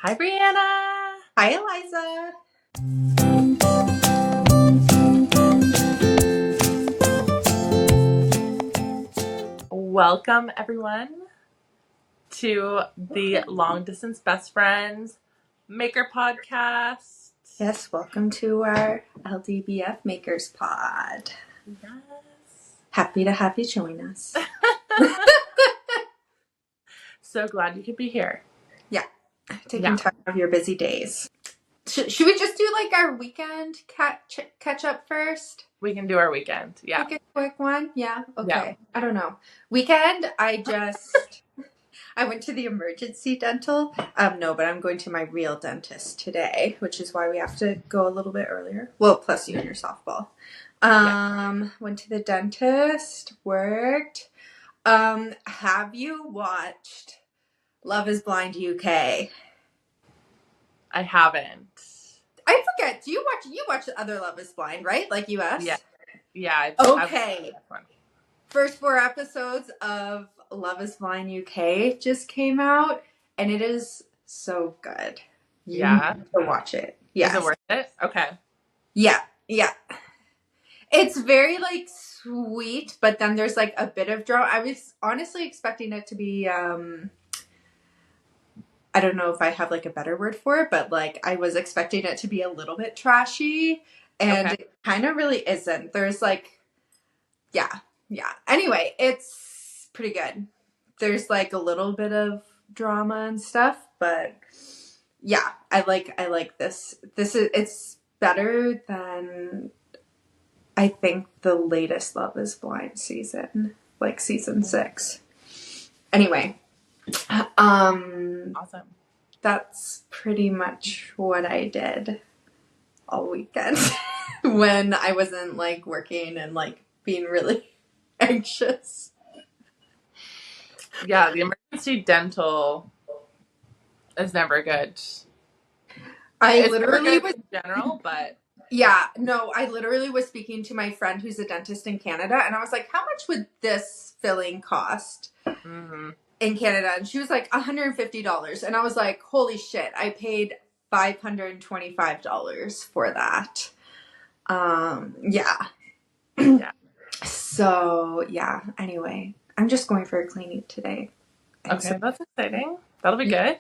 Hi, Brianna. Hi, Eliza. Welcome, everyone, to the Long Distance Best Friends Maker Podcast. Yes, welcome to our LDBF Makers Pod. Yes. Happy to have you join us. So glad you could be here. Yeah, taking time out of your busy days. Should we just do like our weekend catch up first? We can do our weekend. Yeah. Like a quick one? Yeah. Okay. Yeah. I don't know. Weekend, I went to the emergency dental. No, but I'm going to my real dentist today, which is why we have to go a little bit earlier. Well, plus you and your softball. Went to the dentist, worked. Have you watched Love is Blind UK? I haven't. I forget. Do you watch the other Love is Blind, right? Like US? Yeah. Yeah. Okay. First 4 episodes of Love is Blind UK just came out, and it is so good. You need to watch it. Yeah. Is it worth it? Okay. Yeah. Yeah. It's very like sweet, but then there's like a bit of drama. I was honestly expecting it to be I don't know if I have like a better word for it, but like I was expecting it to be a little bit trashy, and it kind of really isn't. There's like yeah. Anyway, it's pretty good. There's like a little bit of drama and stuff, but yeah, I like this. It's better than I think the latest Love is Blind season, like season 6. Anyway, Awesome. That's pretty much what I did all weekend when I wasn't like working and like being really anxious. Yeah, the emergency dental is never good. It's literally was in general, but yeah, no, I literally was speaking to my friend who's a dentist in Canada, and I was like, how much would this filling cost in Canada? And she was like, $150. And I was like, holy shit, I paid $525 for that. Yeah. So, yeah, anyway, I'm just going for a cleaning today. Okay, that's exciting. That'll be good.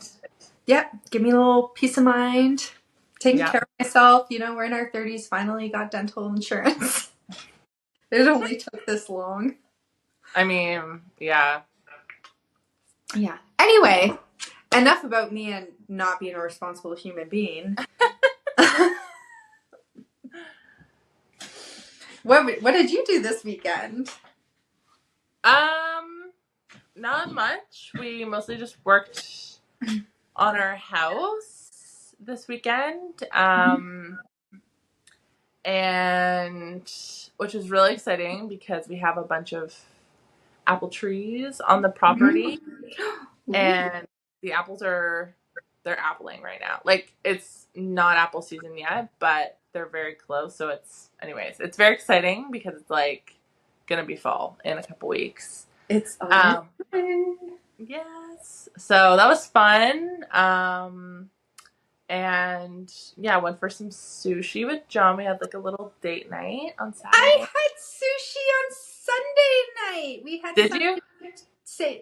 Yep, give me a little peace of mind. Taking care of myself. You know, we're in our 30s, finally got dental insurance. It only took this long. I mean, yeah. Yeah. Anyway, enough about me and not being a responsible human being. What did you do this weekend? Not much. We mostly just worked on our house this weekend. And which is really exciting because we have a bunch of apple trees on the property. And the apples they're appling right now. Like, it's not apple season yet, but they're very close. So it's very exciting because it's like gonna be fall in a couple weeks. It's yes. So that was fun. And yeah, went for some sushi with John. We had like a little date night on Saturday. I had sushi on Sunday night. We had. Did you?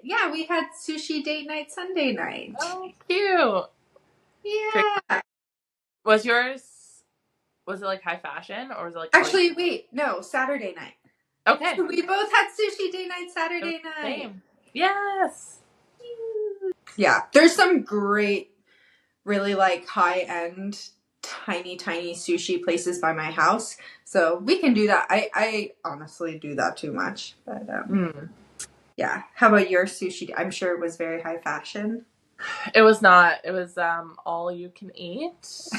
Yeah, we had sushi date night Sunday night. Oh, cute. Yeah. Was it like high fashion, or was it like... Actually, wait, no, Saturday night. Okay. So we both had sushi date night Saturday night. Same. Yes. Yeah, there's some great, really like high-end, tiny sushi places by my house. So we can do that. I honestly do that too much. But yeah. How about your sushi? I'm sure it was very high fashion. It was not. It was all you can eat.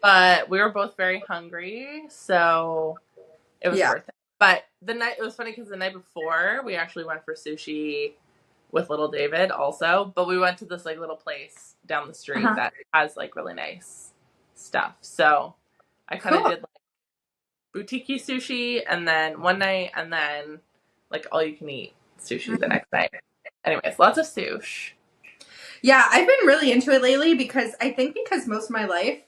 But we were both very hungry, so it was worth it. But it was funny because the night before we actually went for sushi with little David also, but we went to this like little place down the street that has like really nice stuff. So I kind of did like boutique sushi and then one night, and then like all you can eat sushi the next night. Anyways, lots of sushi. Yeah, I've been really into it lately because most of my life,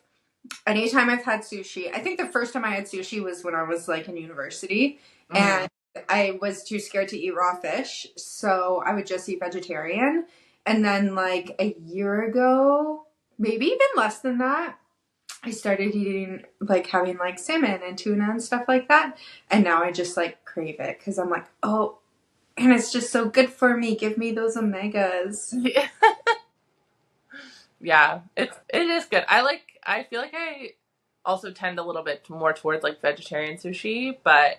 anytime I've had sushi, I think the first time I had sushi was when I was like in university, and I was too scared to eat raw fish, so I would just eat vegetarian. And then like a year ago, maybe even less than that, I started eating like having like salmon and tuna and stuff like that. And now I just like crave it because I'm like, oh, and it's just so good for me. Give me those omegas. Yeah. Yeah, it is good. I feel like I also tend a little bit more towards like vegetarian sushi, but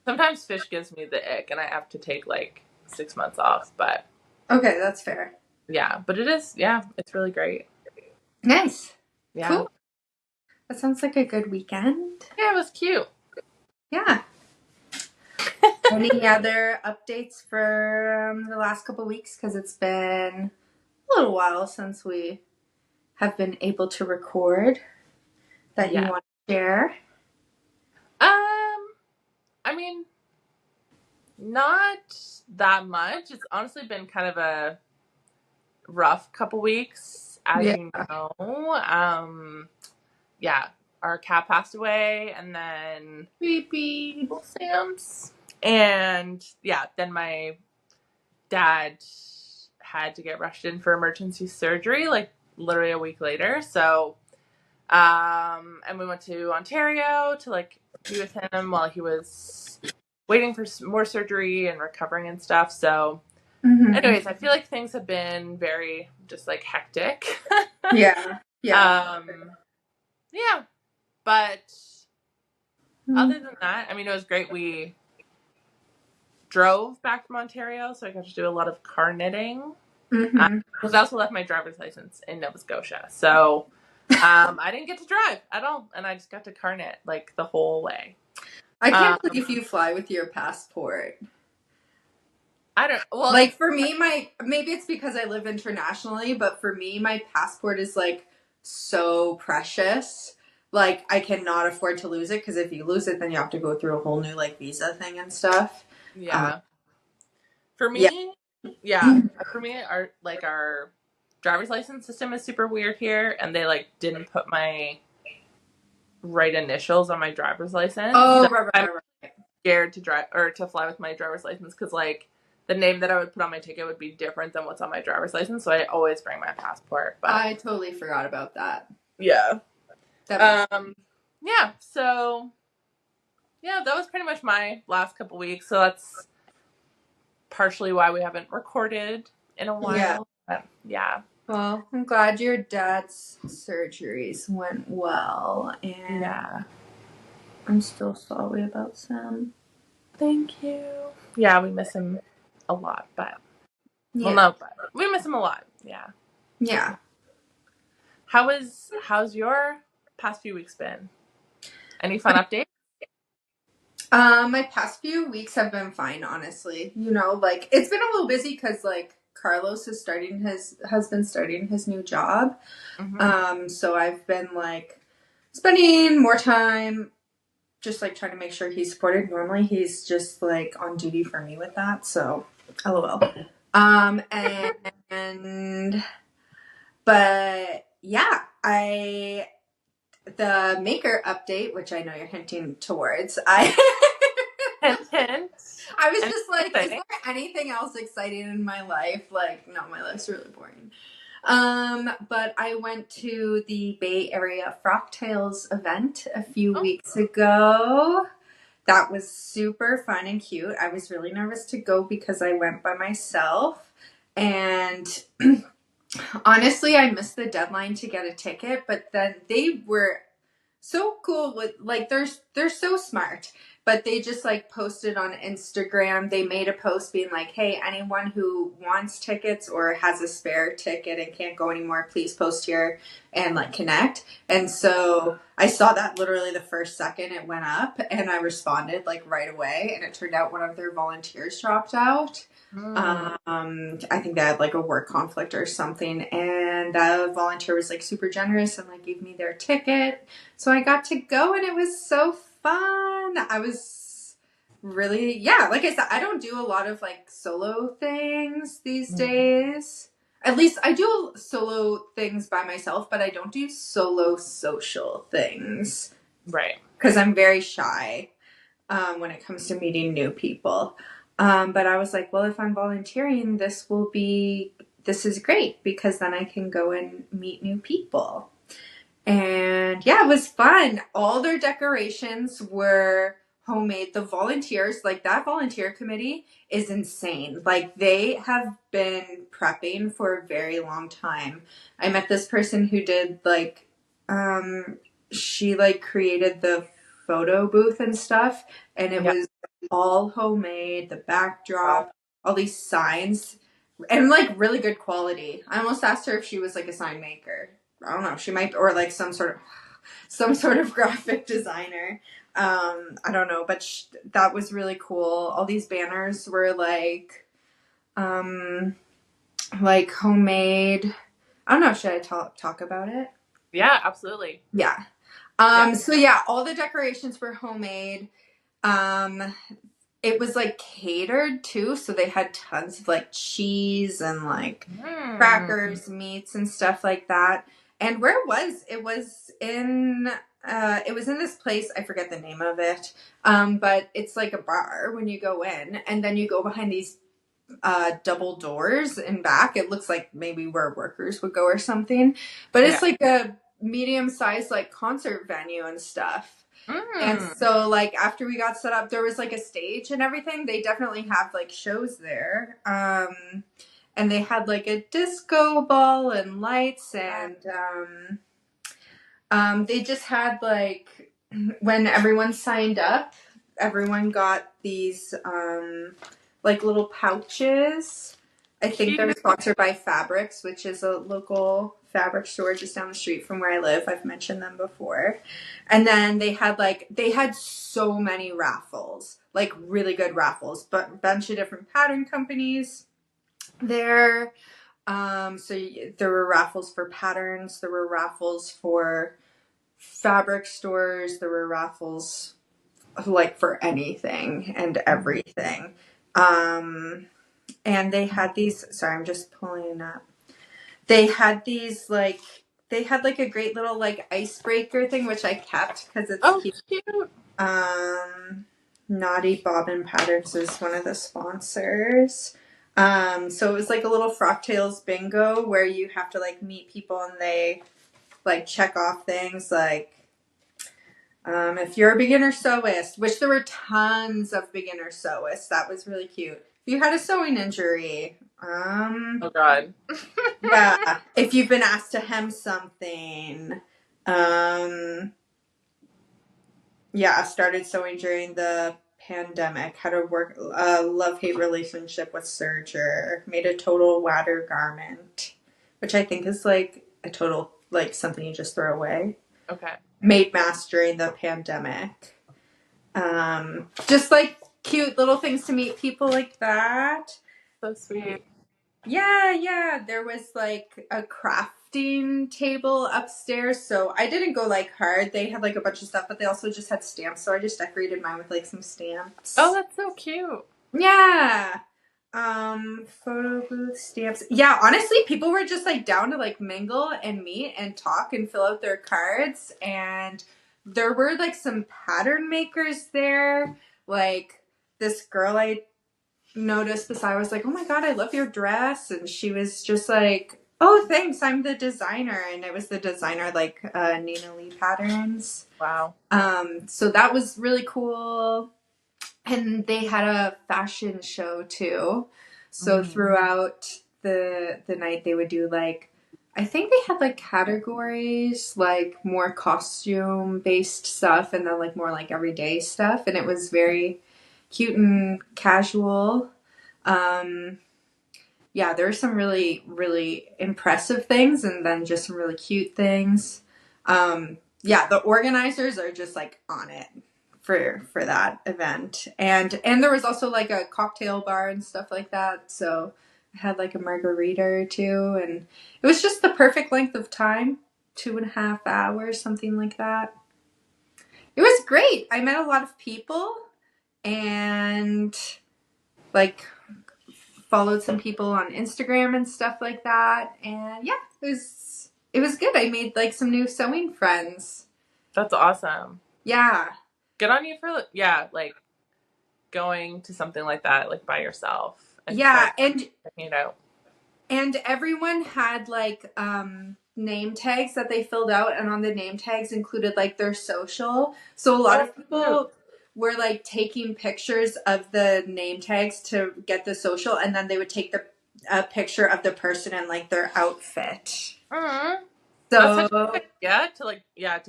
sometimes fish gives me the ick and I have to take like 6 months off, but Okay, that's fair. yeah, but it is, yeah, it's really great. Nice. Yeah. Cool. That sounds like a good weekend. Yeah, it was cute. Yeah. Any other updates for the last couple weeks? Because it's been a little while since we have been able to record that you want to share. I mean, not that much. It's honestly been kind of a rough couple weeks, as you know. Yeah, our cat passed away, and then Creepy. Sam's, and yeah, then my dad had to get rushed in for emergency surgery, like literally a week later. So, and we went to Ontario to like be with him while he was waiting for more surgery and recovering and stuff. So, anyways, I feel like things have been very just like hectic. Yeah. Yeah. But other than that, I mean, it was great. We drove back from Ontario, so I got to do a lot of car knitting. Because I also left my driver's license in Nova Scotia, so I didn't get to drive at all, and I just got to car knit like the whole way. I can't believe you fly with your passport. I don't. Well, like for me, maybe it's because I live internationally, but for me, my passport is like so precious. Like I cannot afford to lose it because if you lose it, then you have to go through a whole new like visa thing and stuff. Yeah. For me, for me, our driver's license system is super weird here, and they like didn't put my right initials on my driver's license. Oh, so right. I'm scared to drive or to fly with my driver's license because like the name that I would put on my ticket would be different than what's on my driver's license. So I always bring my passport. But I totally forgot about that. Yeah. Yeah. So yeah, that was pretty much my last couple weeks. So that's partially why we haven't recorded in a while. Yeah. But yeah. Well, I'm glad your dad's surgeries went well, and yeah, I'm still sorry about Sam. Thank you. Yeah, we miss him a lot, but well, no, but we miss him a lot. Yeah. Yeah. How's your past few weeks been? Any fun updates? My past few weeks have been fine, honestly. You know, like it's been a little busy because like Carlos has been starting his new job. So I've been like spending more time just like trying to make sure he's supported. Normally he's just like on duty for me with that. So LOL. But yeah, the maker update, which I know you're hinting towards, hint. I was just like, is there anything else exciting in my life? Like, no, my life's really boring. But I went to the Bay Area Frocktails event a few weeks ago. That was super fun and cute. I was really nervous to go because I went by myself. And honestly, I missed the deadline to get a ticket, but then they were so cool with like they're so smart, but they just like posted on Instagram. They made a post being like, hey, anyone who wants tickets or has a spare ticket and can't go anymore, please post here and like connect. And so I saw that literally the first second it went up, and I responded like right away, and it turned out one of their volunteers dropped out. I think they had like a work conflict or something, and the volunteer was like super generous and like gave me their ticket, so I got to go, and it was so fun. I was really, like I said, I don't do a lot of like solo things these days. At least I do solo things by myself, but I don't do solo social things. Right. Because I'm very shy when it comes to meeting new people. But I was like, well, if I'm volunteering, this is great because then I can go and meet new people. And yeah, it was fun. All their decorations were homemade. The volunteers, like that volunteer committee is insane. Like they have been prepping for a very long time. I met this person who did like, she like created the photo booth and stuff, and it was all homemade, the backdrop, all these signs, and like really good quality. I almost asked her if she was like a sign maker. I don't know. She might, or like some sort of graphic designer. I don't know, but that was really cool. All these banners were like homemade. I don't know. Should I talk about it? Yeah, absolutely. Yeah. So yeah, all the decorations were homemade. It was like catered too, so they had tons of like cheese and like crackers, meats and stuff like that. And where it was in this place, I forget the name of it. But it's like a bar when you go in, and then you go behind these double doors in back. It looks like maybe where workers would go or something. But it's like a medium-sized like concert venue and stuff. And so like after we got set up, there was like a stage and everything. They definitely have like shows there. And they had like a disco ball and lights, and they just had like, when everyone signed up, everyone got these like little pouches. I think they're sponsored by Fabrics, which is a local fabric store just down the street from where I live. I've mentioned them before. And then they had so many raffles, like really good raffles, but a bunch of different pattern companies there. So there were raffles for patterns, there were raffles for fabric stores, there were raffles like for anything and everything. And they had these, sorry, I'm just pulling it up. They had these like a great little like icebreaker thing, which I kept because it's cute. Naughty Bobbin Patterns is one of the sponsors. So it was like a little Frocktails bingo where you have to like meet people and they like check off things like, if you're a beginner sewist, which there were tons of beginner sewists. That was really cute. If you had a sewing injury, oh God. yeah. If you've been asked to hem something, yeah, started sewing during the pandemic, how to work a love-hate relationship with serger, made a total water garment, which I think is like a total, like something you just throw away. Okay. Made masks during the pandemic. Just like cute little things to meet people like that. So sweet. Yeah. There was like a crafting table upstairs. So I didn't go like hard. They had like a bunch of stuff, but they also just had stamps. So I just decorated mine with like some stamps. Oh, that's so cute. Yeah. Photo booth stamps. Yeah, honestly, people were just like down to like mingle and meet and talk and fill out their cards. And there were like some pattern makers there. Like this girl I noticed beside was like, oh my God, I love your dress. And she was just like, oh, thanks, I'm the designer. And it was the designer like Nina Lee Patterns. Wow. So that was really cool. And they had a fashion show too. So throughout the night they would do like, I think they had like categories, like more costume based stuff and then like more like everyday stuff. And it was very cute and casual. Yeah, there were some really, really impressive things and then just some really cute things. Yeah, the organizers are just like on it for that event. And there was also like a cocktail bar and stuff like that. So I had like a margarita or two, and it was just the perfect length of time, 2.5 hours, something like that. It was great. I met a lot of people and like followed some people on Instagram and stuff like that. And yeah, it was good. I made like some new sewing friends. That's awesome. Yeah. Good on you for like going to something like that like by yourself. And checking it out. And everyone had like name tags that they filled out, and on the name tags included like their social. So a lot of people were like taking pictures of the name tags to get the social, and then they would take a picture of the person and like their outfit. Mm-hmm. So to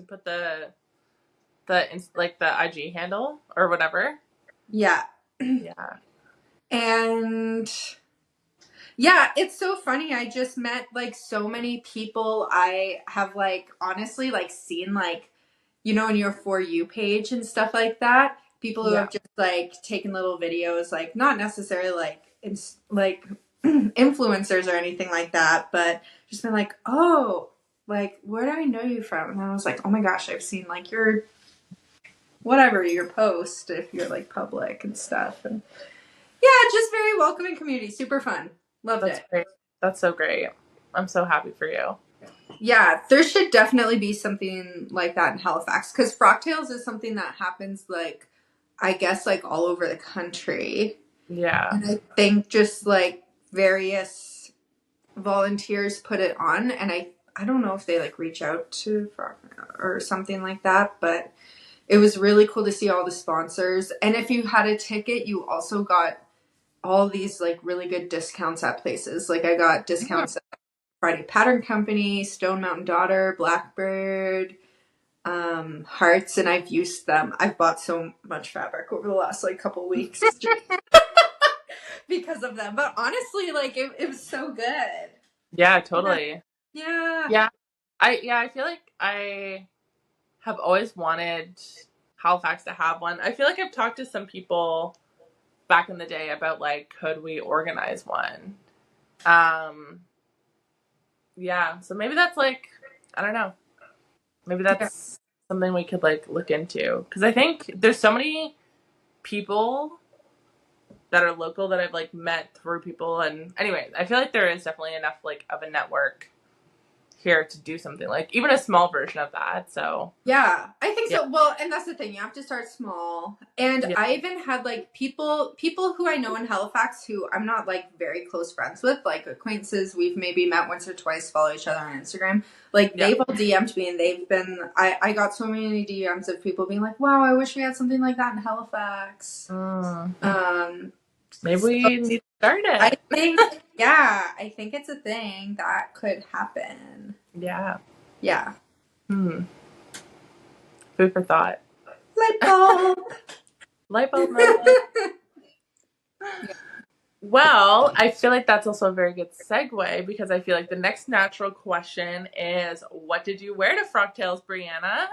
put the like the IG handle or whatever. Yeah. Yeah. And yeah, it's so funny. I just met like so many people I have like honestly like seen like, you know, in your For You page and stuff like that. People who have just like taken little videos, like not necessarily like influencers or anything like that, but just been like, oh, like where do I know you from? And I was like, oh my gosh, I've seen like your post if you're like public and stuff. And yeah, just very welcoming community, super fun. Loved it. Great. That's so great. I'm so happy for you. Yeah, there should definitely be something like that in Halifax, because Frocktails is something that happens like, I guess, like all over the country. Yeah. And I think just like various volunteers put it on, and I don't know if they like reach out to Frocktails or something like that, but it was really cool to see all the sponsors. And if you had a ticket, you also got all these like really good discounts at places. Like I got discounts at Friday Pattern Company, Stone Mountain Daughter, Blackbird, Harts, and I've used them. I've bought so much fabric over the last like couple weeks because of them. But honestly, like it was so good. Yeah, totally. Yeah. I feel like I have always wanted Halifax to have one. I feel like I've talked to some people back in the day about like, could we organize one? Yeah, so maybe that's like, I don't know. Maybe that's something we could like look into, because I think there's so many people that are local that I've like met through people, and anyway, I feel like there is definitely enough like of a network here to do something like even a small version of that. So yeah, I think so. Well, and that's the thing, you have to start small. And I even had like people who I know in Halifax who I'm not like very close friends with, like acquaintances we've maybe met once or twice, follow each other on Instagram, like they've all DM'd me, and they've been I got so many DMs of people being like, wow, I wish we had something like that in Halifax. Maybe we need to start it. I think it's a thing that could happen. Yeah. Food for thought. Light bulb moment. Well, I feel like that's also a very good segue, because I feel like the next natural question is, what did you wear to Frocktails, Brianna?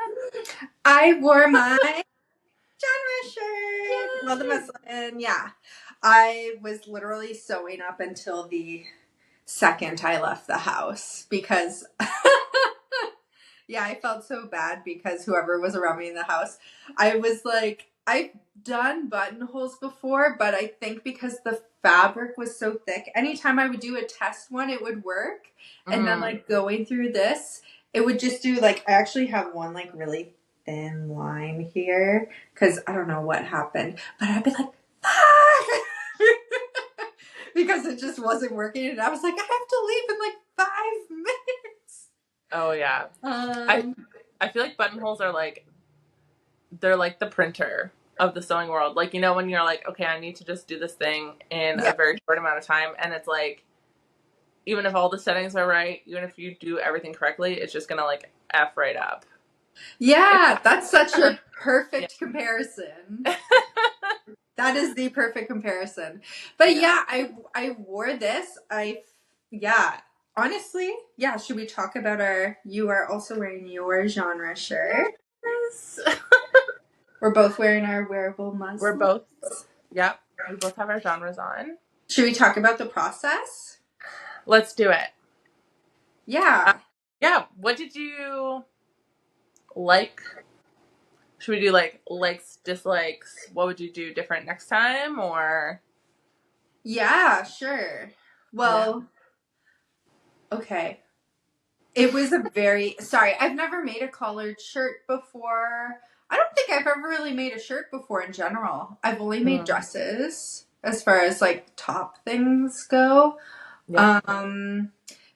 I wore my Genra shirt. Well, the muslin, yeah. I was literally sewing up until the second I left the house, because yeah, I felt so bad because whoever was around me in the house, I was like, I've done buttonholes before, but I think because the fabric was so thick, anytime I would do a test one, it would work. And then like going through this, it would just do like, I actually have one like really thin line here because I don't know what happened, but I'd be like, ah! because it just wasn't working, and I was like, I have to leave in like 5 minutes. Oh yeah. I feel like buttonholes are like, they're like the printer of the sewing world. Like, you know, when you're like, okay, I need to just do this thing in a very short amount of time, and it's like, even if all the settings are right, even if you do everything correctly, it's just gonna like F right up. Yeah, that's such a perfect comparison. That is the perfect comparison. But yeah, I wore this. Honestly, should we talk about you are also wearing your Genra shirt? Yes. We're both wearing our wearable muslins. We both have our genres on. Should we talk about the process? Let's do it. Yeah. What did you like? Should we do like likes, dislikes? What would you do different next time, or? Yeah, sure. Well, okay. It was a very, sorry, I've never made a collared shirt before. I don't think I've ever really made a shirt before in general. I've only made dresses as far as like top things go. Yeah.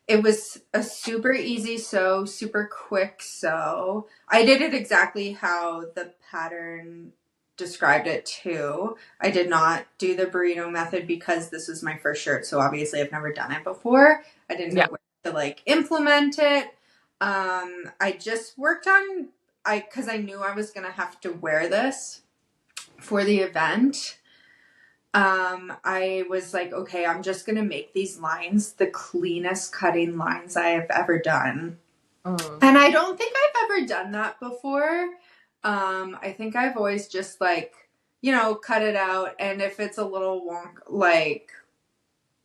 It was a super easy sew, super quick sew. I did it exactly how the pattern described it too. I did not do the burrito method because this was my first shirt, so obviously I've never done it before. I didn't know where to like implement it. I just worked on because I knew I was gonna have to wear this for the event. I was like, okay, I'm just gonna make these lines the cleanest cutting lines I have ever done. And I don't think I've ever done that before. I think I've always just like, cut it out, and if it's a little wonk,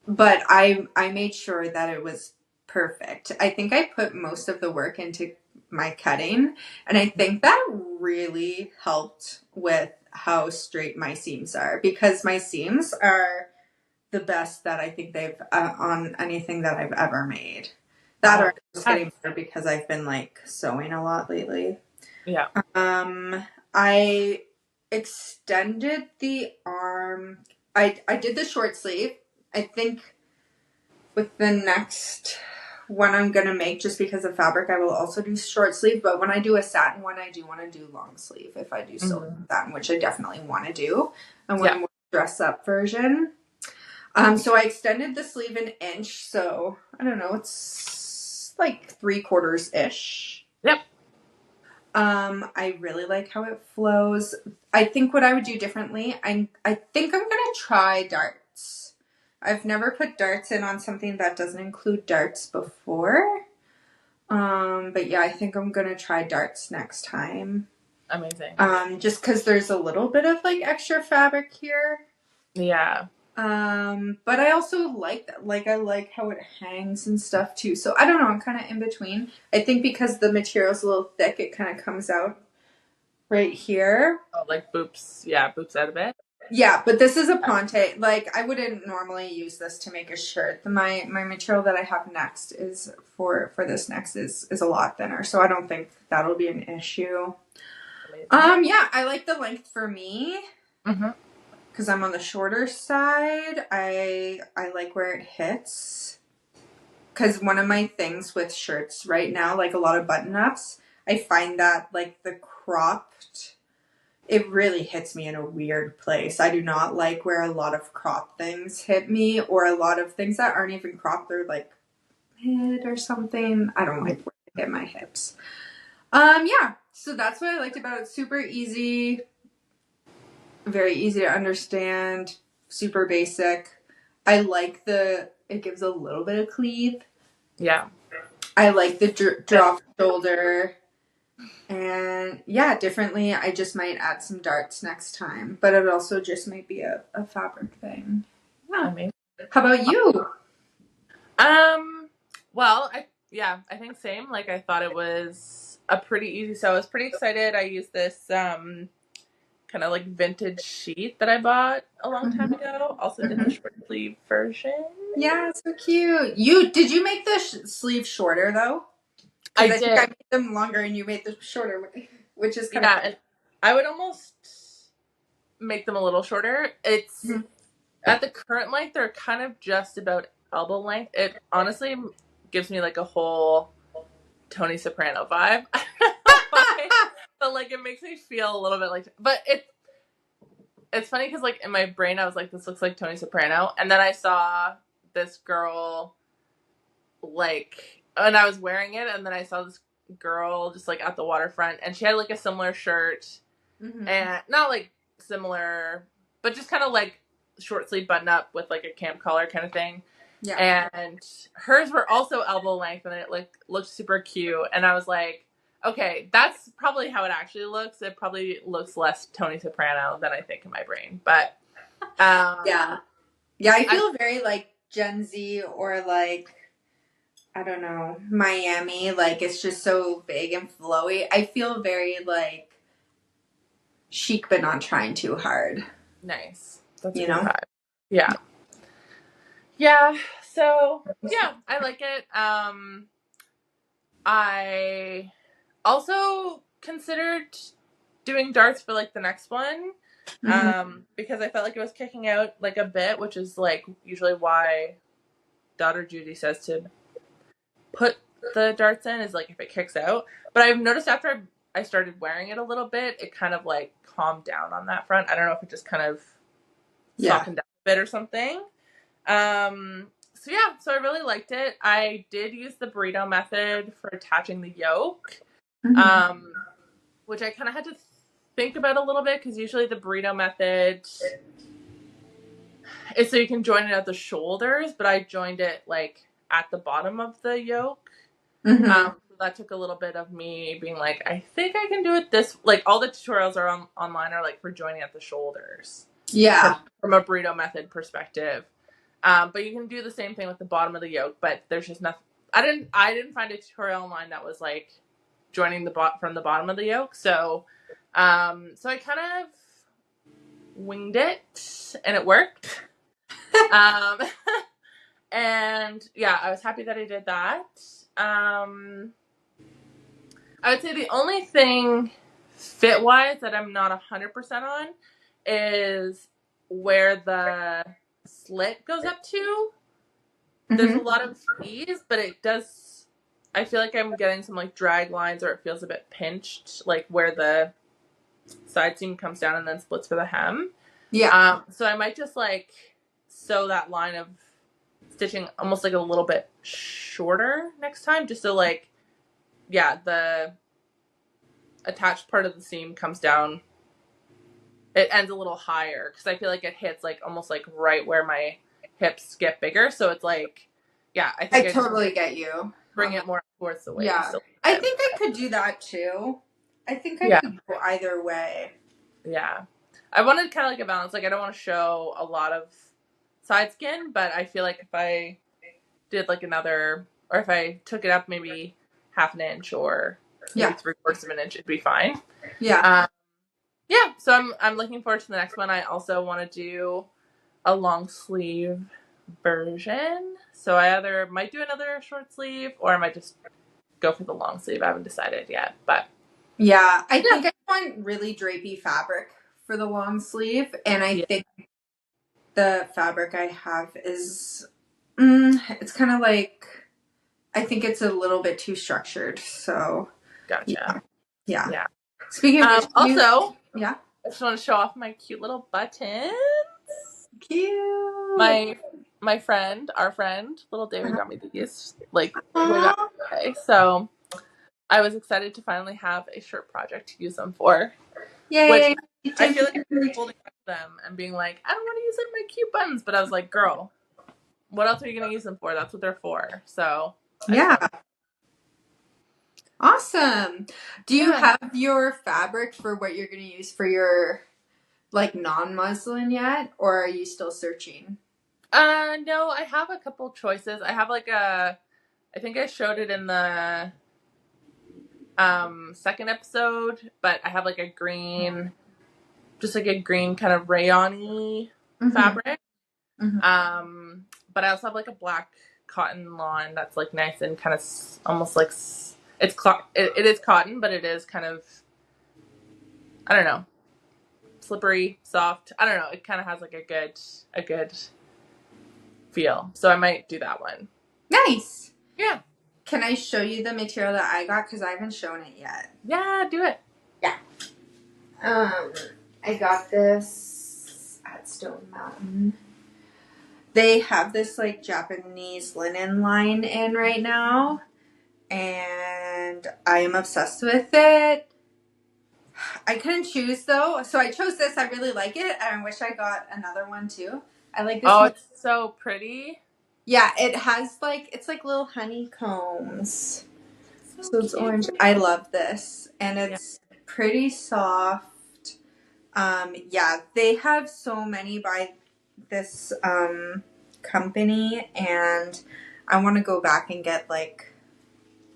but I made sure that it was perfect. I think I put most of the work into my cutting, and I think that really helped with how straight my seams are, because my seams are the best that I think they've on anything that I've ever made. That or just getting better because I've been like sewing a lot lately. Yeah. I extended the arm. I did the short sleeve. I think with the next one I'm going to make, just because of fabric, I will also do short sleeve. But when I do a satin one, I do want to do long sleeve if I do satin, which I definitely want to do. I want a more dress up version. So I extended the sleeve an inch. So I don't know, it's like 3/4 ish. Yep. I really like how it flows. I think what I would do differently, I think I'm gonna try darts. I've never put darts in on something that doesn't include darts before. But yeah, I think I'm gonna try darts next time. Amazing. Just because there's a little bit of like extra fabric here. Yeah. But I also like that. Like, I like how it hangs and stuff too. So I don't know. I'm kind of in between. I think because the material's a little thick, it kind of comes out right here. Oh, like boops. Yeah, boops out a bit. Yeah, but this is a ponte. Like, I wouldn't normally use this to make a shirt. My material that I have next is for this next is a lot thinner, so I don't think that'll be an issue. Amazing. Yeah, I like the length for me. Because I'm on the shorter side. I like where it hits. Because one of my things with shirts right now, like a lot of button-ups, I find that like the cropped, it really hits me in a weird place. I do not like where a lot of cropped things hit me, or a lot of things that aren't even cropped, they're like mid or something. I don't like where they hit my hips. Yeah, so that's what I liked about it. Super easy. Very easy to understand, super basic. I like it gives a little bit of cleave. Yeah. I like the drop shoulder. And yeah, differently. I just might add some darts next time, but it also just might be a fabric thing. Yeah. Amazing. How about you? Well, I think same. Like, I thought it was a pretty easy sew. I was pretty excited. I used this kind of like vintage sheet that I bought a long time ago. Also did the short sleeve version. Yeah, so cute. Did you make the sleeve shorter though? I did. Think I made them longer and you made them shorter, which is kind of and I would almost make them a little shorter. It's at the current length, they're kind of just about elbow length. It honestly gives me like a whole Tony Soprano vibe. But like, it makes me feel a little bit like, but it's funny because like in my brain I was like, this looks like Tony Soprano, and then I saw this girl like, and I was wearing it, and then I saw this girl just like at the waterfront, and she had like a similar shirt, and not like similar, but just kind of like short sleeve button up with like a camp collar kind of thing. Yeah. And hers were also elbow length, and it like looked super cute, and I was like, okay, that's probably how it actually looks. It probably looks less Tony Soprano than I think in my brain. But yeah, I feel very like Gen Z, or like, I don't know, Miami. Like, it's just so big and flowy. I feel very like chic, but not trying too hard. Nice. That's, you know? Yeah. Yeah, so yeah, I like it. I also considered doing darts for like the next one. Because I felt like it was kicking out like a bit, which is like usually why daughter Judy says to put the darts in, is like if it kicks out. But I've noticed after I started wearing it a little bit, it kind of like calmed down on that front. I don't know if it just kind of softened down a bit or something. So yeah, so I really liked it. I did use the burrito method for attaching the yoke, which I kind of had to think about a little bit, because usually the burrito method is so you can join it at the shoulders, but I joined it like at the bottom of the yoke. So that took a little bit of me being like, I think I can do it this, like all the tutorials are online are like for joining at the shoulders. Yeah. From a burrito method perspective. But you can do the same thing with the bottom of the yoke, but there's just nothing. I didn't find a tutorial online that was like joining from the bottom of the yoke. So I kind of winged it and it worked. And yeah, I was happy that I did that. I would say the only thing fit wise that I'm not 100% on is where the slit goes up to. There's a lot of ease, but it does, I feel like I'm getting some like drag lines, or it feels a bit pinched, like where the side seam comes down and then splits for the hem. Yeah. So I might just like sew that line of stitching almost like a little bit shorter next time, just so like, yeah, the attached part of the seam comes down, it ends a little higher, because I feel like it hits like almost like right where my hips get bigger. So it's like, yeah, I think I totally get you. Bring it more towards the waist. Yeah, I think I could do that too. I think I could go either way. Yeah, I wanted kind of like a balance. Like I don't want to show a lot of side skin, but I feel like if I did like another, or if I took it up maybe half an inch or maybe 3/4 of an inch, it'd be fine. Yeah. Yeah, so I'm looking forward to the next one. I also want to do a long sleeve version. So I either might do another short sleeve, or I might just go for the long sleeve. I haven't decided yet, but yeah, I think I want really drapey fabric for the long sleeve, and I think the fabric I have is it's kind of like, I think it's a little bit too structured. So gotcha. Yeah. Speaking of which, also, I just want to show off my cute little buttons. Cute. My friend, our friend, little David got me these like way back today. So I was excited to finally have a shirt project to use them for. Yay! Which I feel like I'm really holding on to them and being like, I don't want to use like my cute buttons, but I was like, girl, what else are you gonna use them for? That's what they're for. So awesome. Do you have your fabric for what you're gonna use for your like non-muslin yet, or are you still searching? No, I have a couple choices. I have like I think I showed it in the second episode, but I have like a green, just like a green kind of rayon-y fabric. But I also have like a black cotton lawn that's like nice and kind of almost like it is cotton, but it is kind of, I don't know, slippery, soft. I don't know. It kind of has like a good feel. So I might do that one. Nice. Yeah. Can I show you the material that I got? Because I haven't shown it yet. Yeah, do it. Yeah. I got this at Stone Mountain. They have this like Japanese linen line in right now, and I am obsessed with it. I couldn't choose though, so I chose this. I really like it, and I wish I got another one too. I like this. Oh, it's so pretty. Yeah, it has like, it's like little honeycombs. So it's orange. I love this, and it's pretty soft. Yeah, they have so many by this company, and I want to go back and get like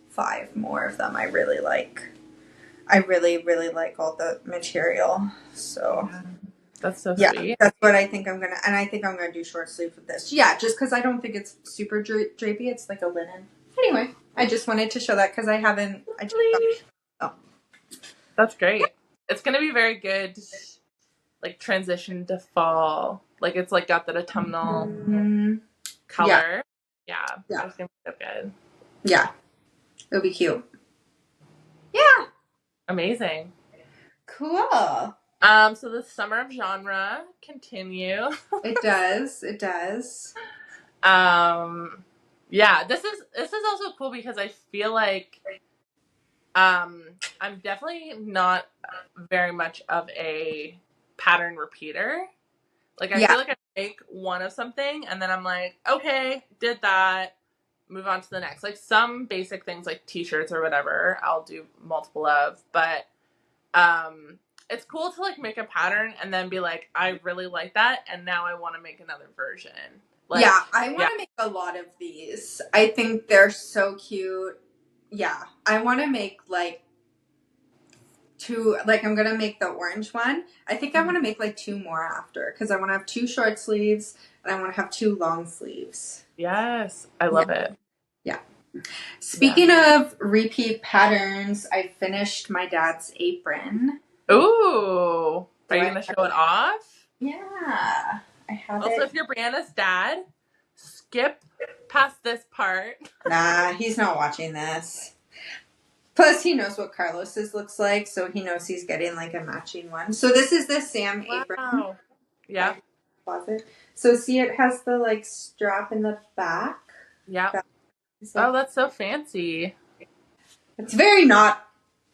5 more of them. I really like all the material. So That's so sweet. That's what I think I'm gonna, and I think I'm gonna do short sleeve with this. Yeah, just because I don't think it's super drapey. It's like a linen. Anyway, I just wanted to show that because I haven't. That's great. It's gonna be very good, like transition to fall. Like it's like got that autumnal color. Yeah. It's gonna be so good. Yeah, it'll be cute. Yeah. Amazing. Cool. So the summer of genre continue. It does. Yeah, this is also cool because I feel like I'm definitely not very much of a pattern repeater. Like I feel like I make one of something and then I'm like, okay, did that, move on to the next. Like some basic things like t-shirts or whatever, I'll do multiple of, but it's cool to like make a pattern and then be like, I really like that and now I want to make another version. Like, I want to make a lot of these. I think they're so cute. Yeah, I want to make like two, like I'm gonna make the orange one. I think I want to make like two more after because I want to have 2 short sleeves and I want to have 2 long sleeves. Yes, I love it. Yeah. Speaking of repeat patterns, I finished my dad's apron. Ooh, are you gonna show it off? Yeah, I have also, if you're Brianna's dad, skip past this part. Nah, he's not watching this. Plus, he knows what Carlos's looks like, so he knows he's getting like a matching one. So this is the Sam apron. Yeah. Closet. So see, it has the like strap in the back. Yeah. Oh, that's so fancy. It's very not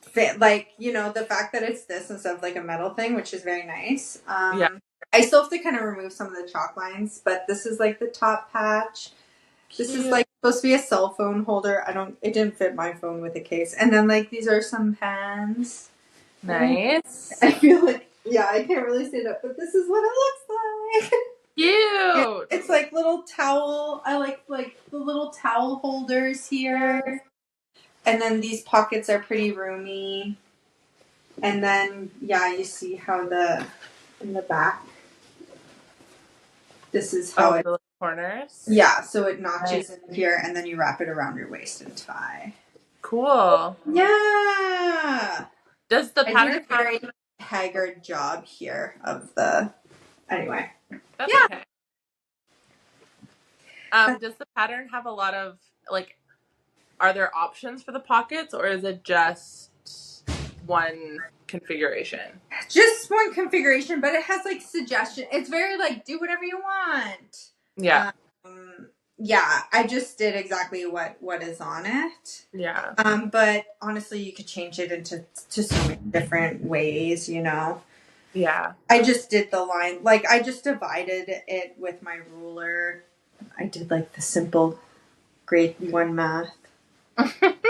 fit. Like, you know, the fact that it's this instead of like a metal thing, which is very nice. I still have to kind of remove some of the chalk lines, but this is like the top patch. This is like supposed to be a cell phone holder. It didn't fit my phone with a case. And then like these are some pans. Nice. I feel like, I can't really stand up, but this is what it looks like. Cute. It's like little towel. I like the little towel holders here. And then these pockets are pretty roomy. And then, you see how in the back, this is how the corners. Yeah, so it notches in here, and then you wrap it around your waist and tie. Cool. Yeah. Does the pattern have a very haggard job here of the... Anyway. That's okay. Does the pattern have a lot of, like, are there options for the pockets, or is it just one configuration? Just one configuration, but it has, like, suggestion. It's very, like, do whatever you want. Yeah. I just did exactly what is on it. Yeah. But honestly, you could change it into so many different ways, you know? Yeah. I just did the line, like, I just divided it with my ruler. I did, like, the simple grade 1 math.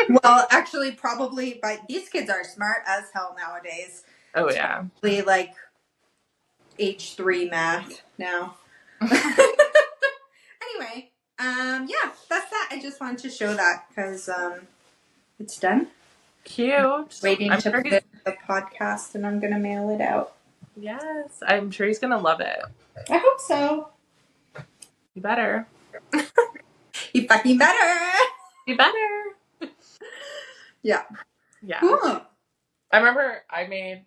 Well, actually, probably, but these kids are smart as hell nowadays. Oh, yeah. Probably, like, H3 math now. Anyway, that's that. I just wanted to show that because it's done. Cute. Waiting to put it in the podcast, and I'm going to mail it out. Yes, I'm sure he's going to love it. I hope so. You better. You fucking better. You better. Yeah. Yeah. Cool. I remember I made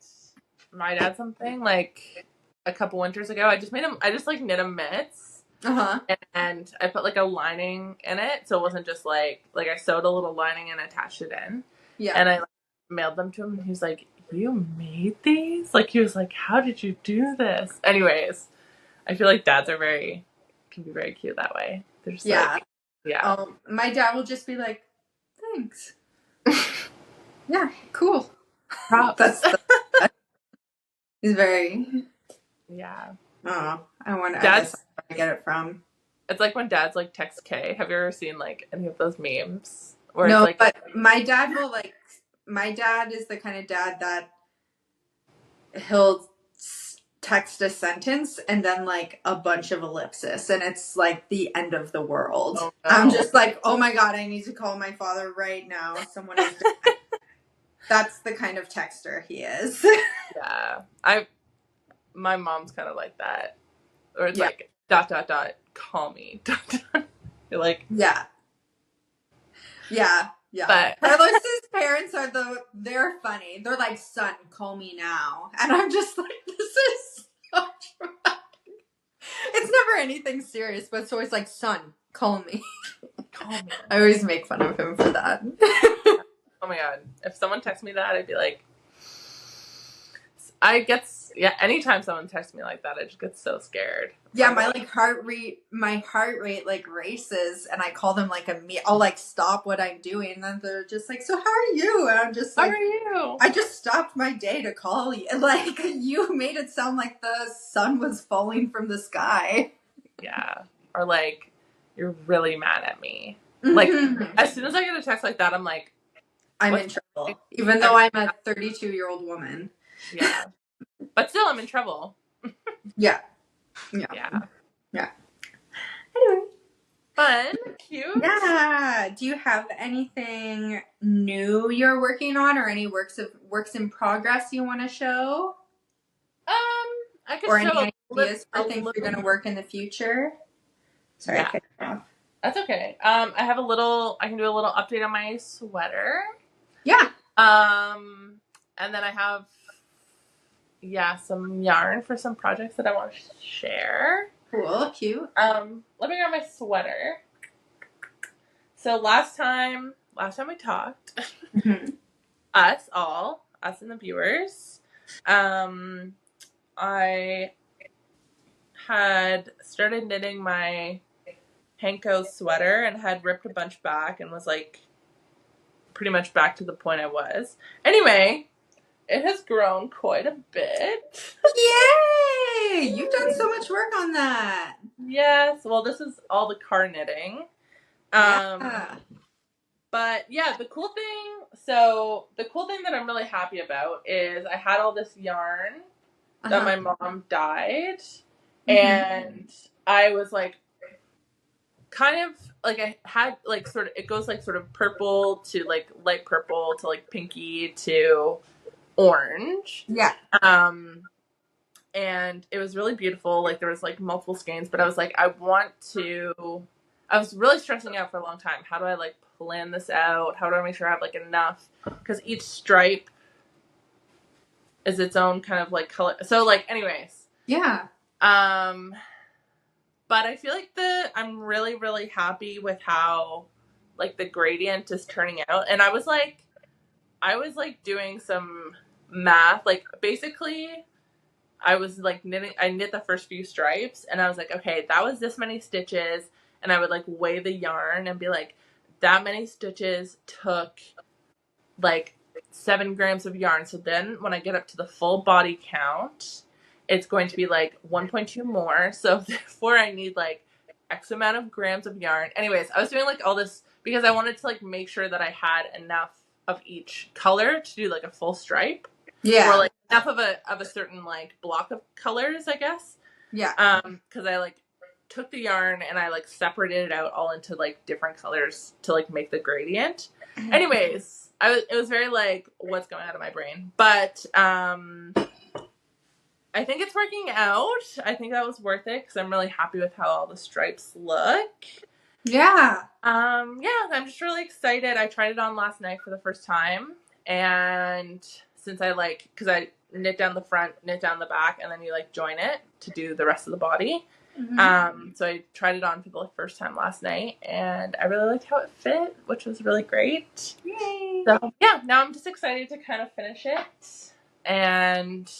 my dad something like a couple winters ago. I just like knit him mitts. And I put like a lining in it, so it wasn't just like I sewed a little lining and attached it in. Yeah. And I mailed them to him, and he's like, "You made these?" Like he was like, "How did you do this?" Anyways, I feel like dads can be very cute that way. They're just my dad will just be like, "Thanks." Yeah, cool. Props. He's very. Yeah. Oh, I wonder where I get it from. It's like when dads like text K. Have you ever seen like any of those memes? Where no, it's, like, but my dad will like. My dad is the kind of dad that he'll text a sentence and then like a bunch of ellipsis, and it's like the end of the world. Oh, no. I'm just like, oh my god, I need to call my father right now. Someone is dead. That's the kind of texter he is. Yeah, my mom's kind of like that. Or it's like, ... call me. You're like... Yeah. But Carlos's parents they're funny. They're like, son, call me now. And I'm just like, this is so dramatic. It's never anything serious, but it's always like, son, call me. Call me. I always make fun of him for that. Oh my god. If someone texts me that, I'd be like... anytime someone texts me like that, I just get so scared. Yeah, my heart rate like races, and I call them like I'll like stop what I'm doing, and then they're just like, so how are you? And I'm just like, how are you? I just stopped my day to call you. Like, you made it sound like the sun was falling from the sky. Yeah. Or like, you're really mad at me. Like, as soon as I get a text like that, I'm like, I'm in trouble. Even though I'm a 32-year-old woman. Yeah. But still, I'm in trouble. Yeah. Anyway. Fun. Cute. Yeah. Do you have anything new you're working on, or any works in progress you want to show? I could or show any ideas for things you're going to work in the future? Sorry, I cut you off. That's okay. I can do a little update on my sweater. Yeah. And then I have, some yarn for some projects that I want to share. Cool, cute. Let me grab my sweater. So last time we talked, us and the viewers, I had started knitting my Hanko sweater and had ripped a bunch back and was like pretty much back to the point I was. Anyway, it has grown quite a bit. Yay! You've done so much work on that. Yes. Well, this is all the car knitting. But yeah, the cool thing that I'm really happy about is I had all this yarn that my mom dyed, and I was like, kind of like, I had like sort of, it goes like sort of purple to like light purple to like pinky to orange. Yeah. And it was really beautiful. Like, there was like multiple skeins, but I was like, I was really stressing out for a long time. How do I like plan this out? How do I make sure I have like enough? Because each stripe is its own kind of like color. So like, anyways. Yeah. But I feel like I'm really, really happy with how like the gradient is turning out. And I was like doing some math. Like, basically, I was like I knit the first few stripes, and I was like, okay, that was this many stitches. And I would like weigh the yarn and be like, that many stitches took like 7 grams of yarn. So then when I get up to the full body count, it's going to be like 1.2 more. So therefore I need like X amount of grams of yarn. Anyways, I was doing like all this because I wanted to like make sure that I had enough of each color to do like a full stripe. Yeah. Or like enough of a certain like block of colors, I guess. Yeah. Because I like took the yarn and I like separated it out all into like different colors to like make the gradient. Anyways, it was very like, what's going out of my brain? But I think it's working out. I think that was worth it because I'm really happy with how all the stripes look. Yeah. I'm just really excited. I tried it on last night for the first time, and since because I knit down the front, knit down the back, and then you like join it to do the rest of the body. So I tried it on for the first time last night, and I really liked how it fit, which was really great. Yay! So yeah, now I'm just excited to kind of finish it and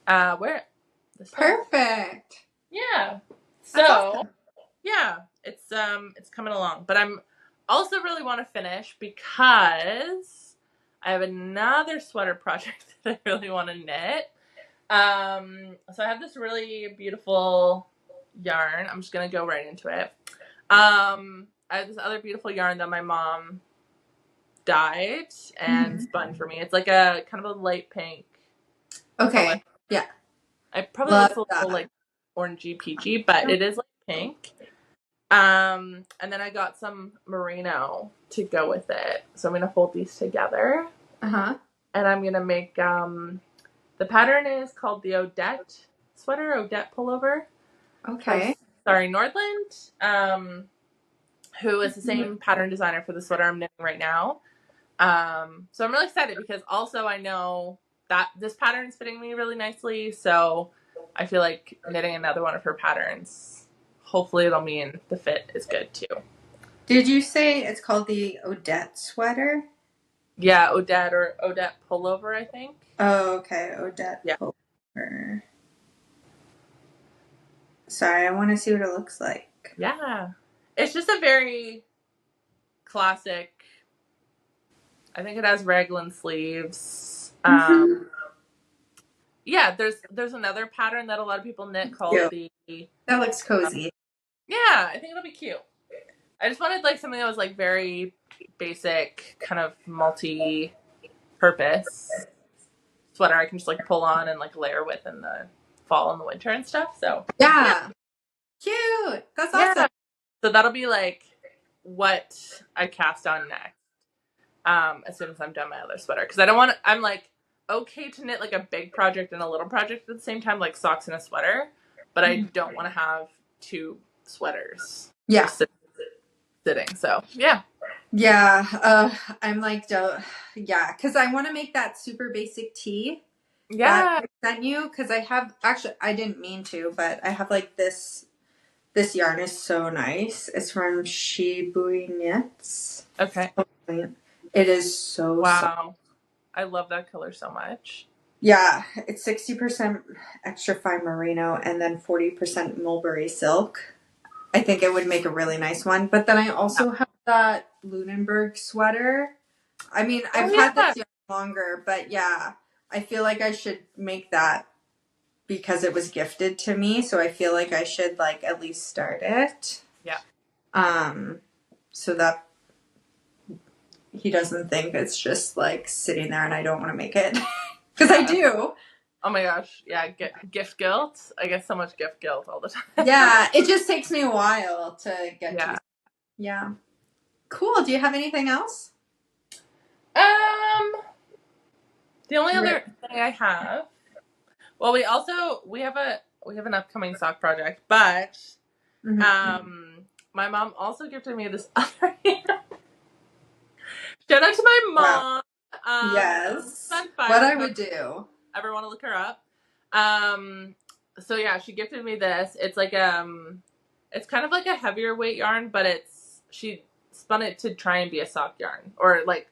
wear it. Perfect. Yeah. So awesome. Yeah, it's coming along, but I'm also really want to finish because I have another sweater project that I really want to knit. So I have this really beautiful yarn. I'm just gonna go right into it. I have this other beautiful yarn that my mom dyed and spun for me. It's like a kind of a light pink. Okay. Color. Yeah. I probably looks a little like orangey peachy, but it is like pink. And then I got some merino to go with it. So I'm gonna fold these together. And I'm gonna make The pattern is called the Odette sweater, Odette Pullover. Okay. Sorry, Nordlund, who is the same pattern designer for the sweater I'm knitting right now. So I'm really excited because also I know that this pattern is fitting me really nicely. So I feel like knitting another one of her patterns, hopefully it'll mean the fit is good too. Did you say it's called the Odette sweater? Yeah, Odette or Odette Pullover, I think. Oh, okay. Odette Pullover. Sorry, I want to see what it looks like. Yeah. It's just a very classic. I think it has raglan sleeves. Yeah, there's another pattern that a lot of people knit called the... That looks cozy. Yeah, I think it'll be cute. I just wanted like something that was like very basic, kind of multi-purpose sweater I can just like pull on and like layer with in the fall and the winter and stuff. So yeah. Cute. That's awesome. So that'll be like what I cast on next. As soon as I'm done my other sweater, because I don't want to. I'm like okay to knit like a big project and a little project at the same time, like socks and a sweater, but I don't want to have two sweaters. Yeah. Sitting. So yeah. I'm like, because I want to make that super basic tee. Yeah. That I sent you because I have actually I didn't mean to, but I have like this. This yarn is so nice. It's from Shibui Knits. Okay. It is so wow. I love that color so much. Yeah, it's 60% extra fine merino and then 40% mulberry silk. I think it would make a really nice one. But then I also have that Lunenburg sweater. I mean, I've had this yarn longer, but yeah, I feel like I should make that because it was gifted to me. So I feel like I should like at least start it. Yeah. So that he doesn't think it's just like sitting there and I don't want to make it. Because I do. Oh my gosh. Yeah. Gift guilt. I get so much gift guilt all the time. Yeah. It just takes me a while to get to. Yeah. Cool. Do you have anything else? The only other thing I have. Well, we have an upcoming sock project, but my mom also gifted me this other Shout out to my mom. Wow. Yes. What I would do. Ever want to look her up? So yeah, she gifted me this. It's like it's kind of like a heavier weight yarn, but she spun it to try and be a sock yarn, or like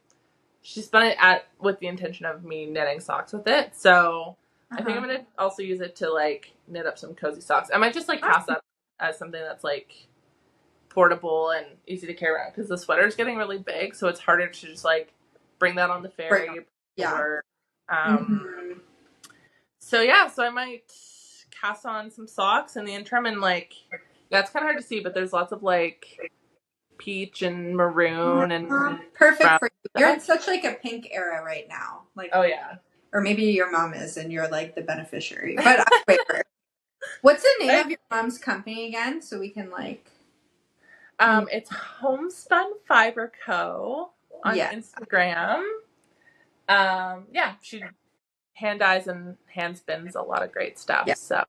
she spun it with the intention of me knitting socks with it. So I think I'm gonna also use it to like knit up some cozy socks. I might just like cast that as something that's like portable and easy to carry around because the sweater is getting really big, so it's harder to just like bring that on the ferry. Or, so yeah, so I might cast on some socks in the interim, and like it's kind of hard to see, but there's lots of like peach and maroon and perfect for you. You're in such like a pink era right now. Like, oh yeah, or maybe your mom is and you're like the beneficiary. But what's the name of your mom's company again, so we can like. It's Homespunfibreco on Instagram. Yeah, she hand dyes and hand spins a lot of great stuff. Yeah. So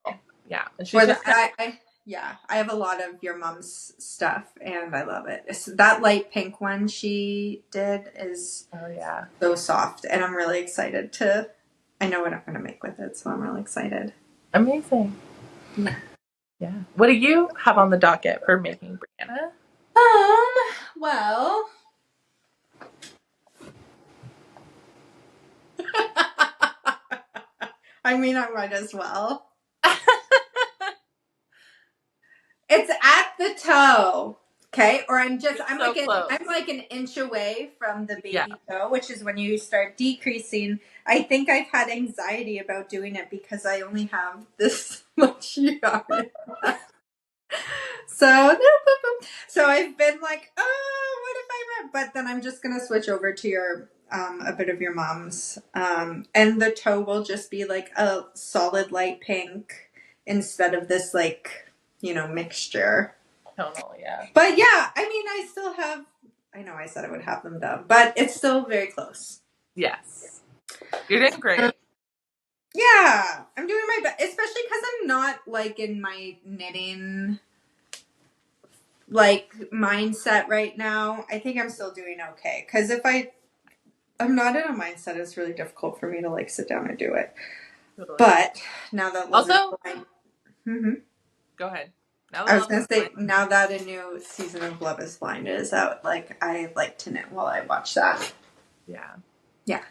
yeah, and she's I have a lot of your mom's stuff and I love it. That light pink one she did is so soft, and I'm really excited to. I know what I'm going to make with it, so I'm really excited. Amazing. Yeah. What do you have on the docket for making, Brianna? Well, I mean, I might as well. It's at the toe, okay? Or I'm like an inch away from the baby toe, which is when you start decreasing. I think I've had anxiety about doing it because I only have this much yarn. So I've been like, oh, what if I run? But then I'm just going to switch over to your, a bit of your mom's. And the toe will just be like a solid light pink instead of this like, mixture. Tonal, yeah. But yeah, I mean, I know I said I would have them done, but it's still very close. Yes. You're doing great. Yeah, especially because I'm not like in my knitting like mindset right now. I think I'm still doing okay. Because if I'm not in a mindset, it's really difficult for me to like sit down and do it. Totally. But now that also, go ahead. I was gonna say, now that a new season of Love Is Blind is out, like I like to knit while I watch that. Yeah. Yeah.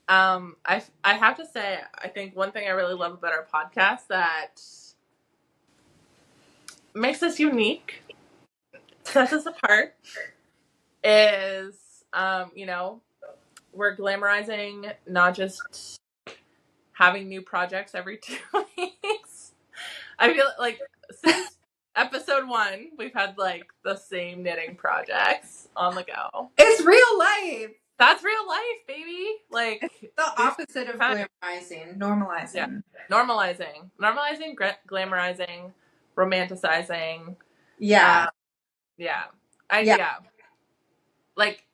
I have to say, I think one thing I really love about our podcast that makes us unique, sets us apart, is you know, we're glamorizing not just having new projects every 2 weeks. I feel like since episode 1, we've had like the same knitting projects on the go. It's real life. That's real life, baby. Like it's the opposite of glamorizing, normalizing. Yeah. Normalizing, glamorizing, romanticizing. Yeah. Yeah. Like,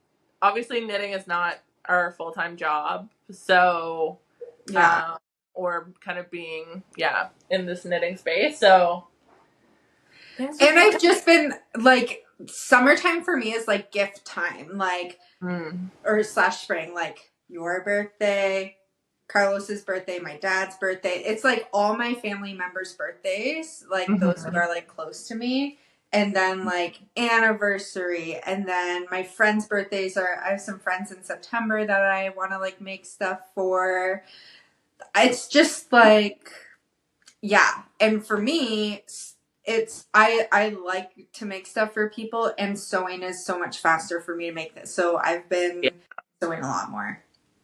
obviously, knitting is not our full-time job, so or kind of being in this knitting space. So, and I've just been like, summertime for me is like gift time, like or / spring, like your birthday, Carlos's birthday, my dad's birthday. It's like all my family members' birthdays, like those who are like close to me. And then like anniversary, and then my friends' birthdays I have some friends in September that I want to like make stuff for. It's just like, and for me, it's I like to make stuff for people, and sewing is so much faster for me to make this. So I've been sewing a lot more.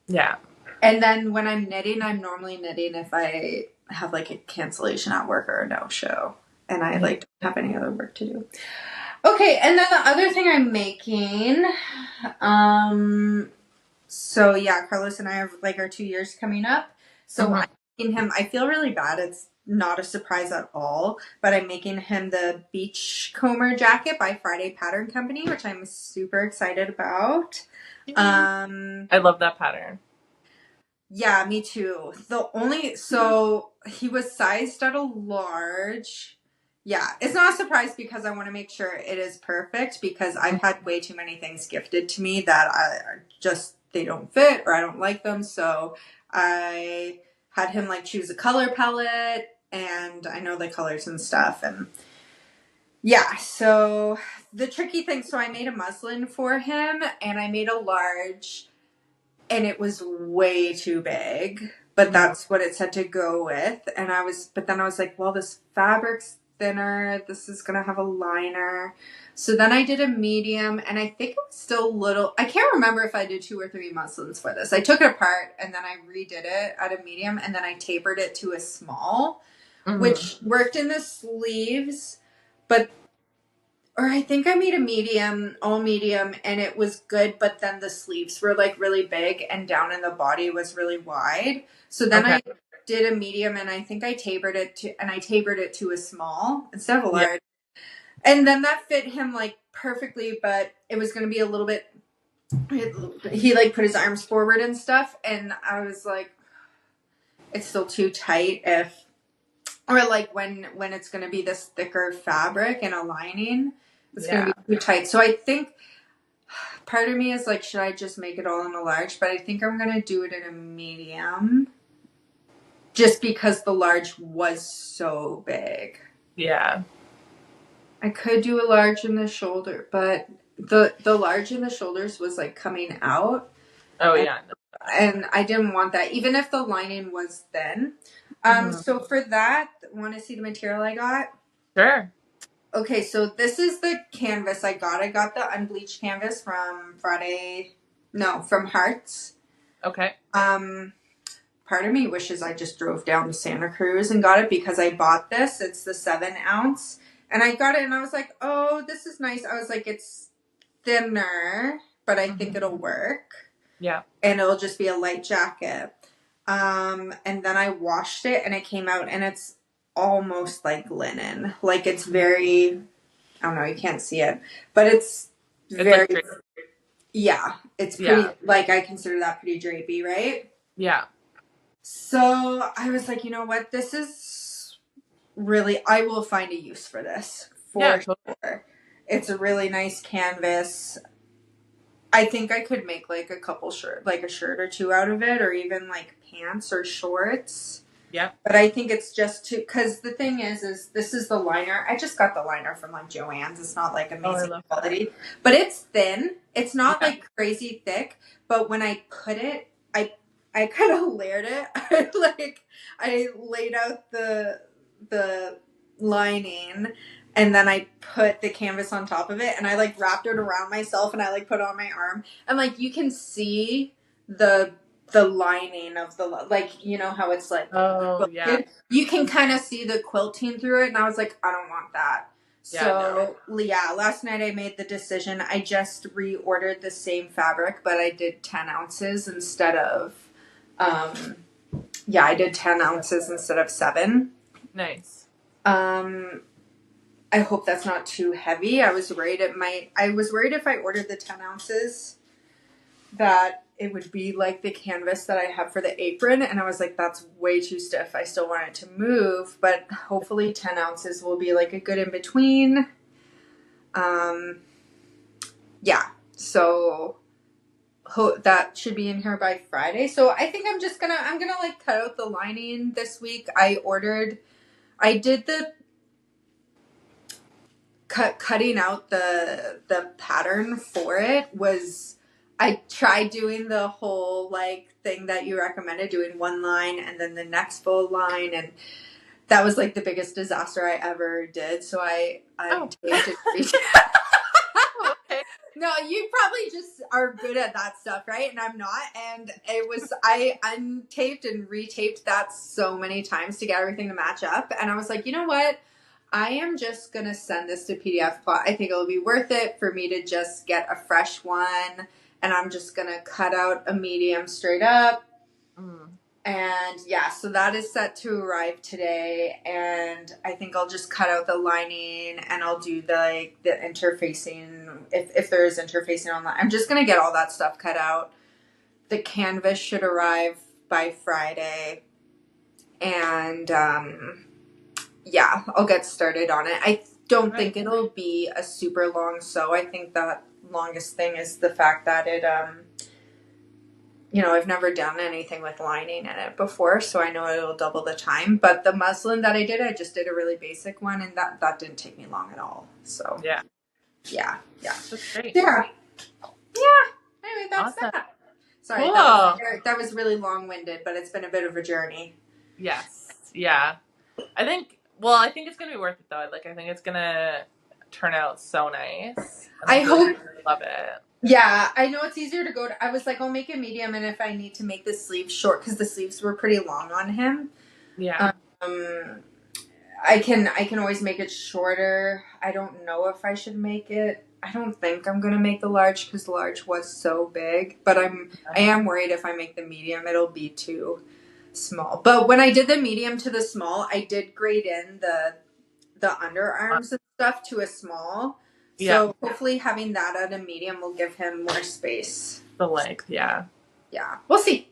Yeah. And then when I'm knitting, I'm normally knitting if I have like a cancellation at work or a no-show, and I like don't have any other work to do. Okay, and then the other thing I'm making, so Carlos and I have like our 2 years coming up. So I'm making him, I feel really bad. It's not a surprise at all, but I'm making him the Beachcomber jacket by Friday Pattern Company, which I'm super excited about. I love that pattern. Yeah, me too. So he was sized at a large. Yeah, it's not a surprise because I want to make sure it is perfect, because I've had way too many things gifted to me that they don't fit or I don't like them. So I had him like choose a color palette, and I know the colors and stuff. And so the tricky thing, so I made a muslin for him, and I made a large, and it was way too big, but that's what it said to go with. But then I was like, well, this fabric's thinner. This is going to have a liner. So then I did a medium, and I think it was still little. I can't remember if I did 2 or 3 muslins for this. I took it apart, and then I redid it at a medium, and then I tapered it to a small, which worked in the sleeves, or I think I made a medium, all medium, and it was good, but then the sleeves were like really big, and down in the body was really wide. So then I did a medium, and I think I tapered it to a small instead of a large. And then that fit him like perfectly, but it was going to be a little bit, he like put his arms forward and stuff, and I was like, it's still too tight or like when it's going to be this thicker fabric and a lining, it's going to be too tight. So I think part of me is like, should I just make it all in a large? But I think I'm going to do it in a medium, just because the large was so big. Yeah. I could do a large in the shoulder, but the large in the shoulders was like coming out. Oh, and I didn't want that, even if the lining was thin. So for that, want to see the material I got? Sure. Okay, so this is the canvas I got. I got the unbleached canvas from Harts. Okay. Part of me wishes I just drove down to Santa Cruz and got it, because I bought this. It's the 7 ounce. And I got it, and I was like, oh, this is nice. I was like, it's thinner, but I think it'll work. Yeah. And it'll just be a light jacket. And then I washed it, and it came out, and it's almost like linen. Like, it's very, I don't know, you can't see it, but it's very, like, it's pretty, like, I consider that pretty drapey, right? Yeah. So I was like, you know what? This is really, I will find a use for this for sure. It's a really nice canvas. I think I could make like a shirt or two out of it, or even like pants or shorts. Yeah. But I think it's just too, because the thing is this is the liner. I just got the liner from like Joann's. It's not like amazing quality, but it's thin. It's not like crazy thick. But when I put it, I kind of layered it. Like I laid out the lining, and then I put the canvas on top of it, and I like wrapped it around myself, and I like put it on my arm, and like you can see the lining of the, like, you know how it's like quilted? Yeah, you can kind of see the quilting through it, and I was like, I don't want that. So yeah, last night I made the decision. I just reordered the same fabric, but I did 10 ounces instead of I did 10 ounces instead of 7. Nice. I hope that's not too heavy. I was worried if I ordered the 10 ounces that it would be like the canvas that I have for the apron. And I was like, that's way too stiff. I still want it to move, but hopefully 10 ounces will be like a good in between. So that should be in here by Friday. So I think I'm gonna like cut out the lining this week. I did the cutting out the pattern for it was, I tried doing the whole like thing that you recommended, doing one line and then the next full line, and that was like the biggest disaster I ever did. So I taped it. Okay. No, you probably just are good at that stuff, right? And I'm not. And I untaped and retaped that so many times to get everything to match up. And I was like, you know what? I am just going to send this to PDF Plot. I think it'll be worth it for me to just get a fresh one. And I'm just going to cut out a medium straight up. And yeah, so that is set to arrive today. And I think I'll just cut out the lining, and I'll do the interfacing, if there is interfacing on that. I'm just going to get all that stuff cut out. The canvas should arrive by Friday. And I'll get started on it. I don't think it'll be a super long sew. I think that longest thing is the fact that it, I've never done anything with lining in it before, so I know it'll double the time. But the muslin that I just did a really basic one, and that didn't take me long at all. So yeah. That's great. Yeah. Anyway, that's awesome. That. Sorry, cool. That was really long-winded, but it's been a bit of a journey. Yes. Yeah. I think it's gonna be worth it though. Like, I think it's gonna turn out so nice. I hope. Love it. Yeah, I know it's easier to go to. I was like, I'll make it medium, and if I need to make the sleeves short, because the sleeves were pretty long on him. Yeah. I can always make it shorter. I don't know if I should make it. I don't think I'm gonna make the large, because the large was so big. But I am worried if I make the medium, it'll be too small. But when I did the medium to the small, I did grade in the underarms and stuff to a small. So hopefully having that at a medium will give him more space. The length, yeah. Yeah. We'll see.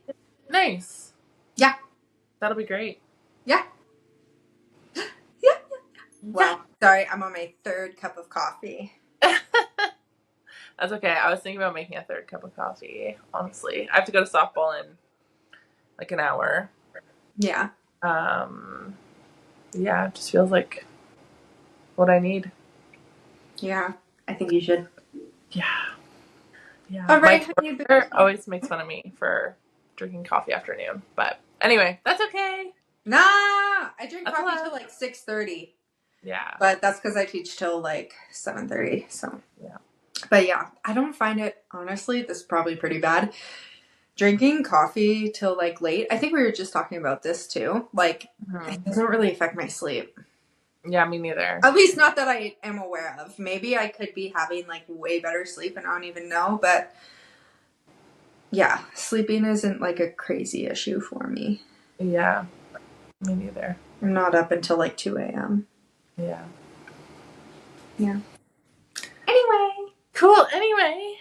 Nice. Yeah. That'll be great. Yeah. Yeah. Wow. Sorry, I'm on my 3rd cup of coffee. That's okay. I was thinking about making a 3rd cup of coffee, honestly. I have to go to softball in like an hour. Yeah. Yeah, it just feels like what I need. Yeah, I think you should. Yeah. All right. My brother always makes fun of me for drinking coffee after noon, but anyway, that's okay. Nah, I drink coffee till like 6:30. Yeah. But that's because I teach till like 7:30. So yeah. But yeah, I don't find it, honestly, this is probably pretty bad, drinking coffee till like late. I think we were just talking about this too. Like, it doesn't really affect my sleep. Yeah, me neither. At least not that I am aware of. Maybe I could be having like way better sleep and I don't even know. But yeah, sleeping isn't like a crazy issue for me. Yeah, me neither. I'm not up until like 2 a.m. Yeah. Yeah. Anyway. Cool. Anyway,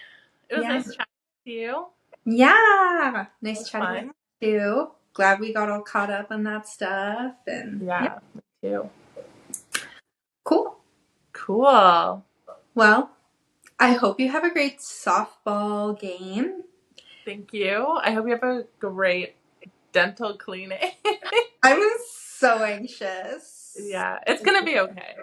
it was nice chatting with you. Yeah. Nice chatting with you. glad we got all caught up on that stuff. And yeah, me too. Cool. Well, I hope you have a great softball game. Thank you. I hope you have a great dental cleaning. I'm so anxious. Yeah, it's gonna be okay.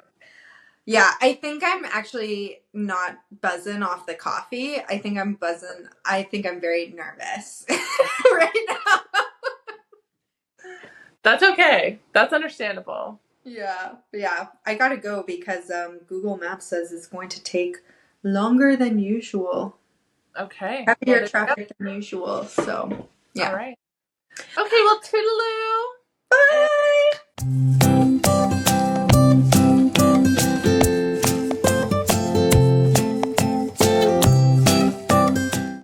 Yeah, I think I'm actually not buzzing off the coffee. I think I'm very nervous right now. That's okay. That's understandable. Yeah. I gotta go because Google Maps says it's going to take longer than usual. Okay. Heavier traffic than usual. So, yeah. All right. Okay, well, toodaloo.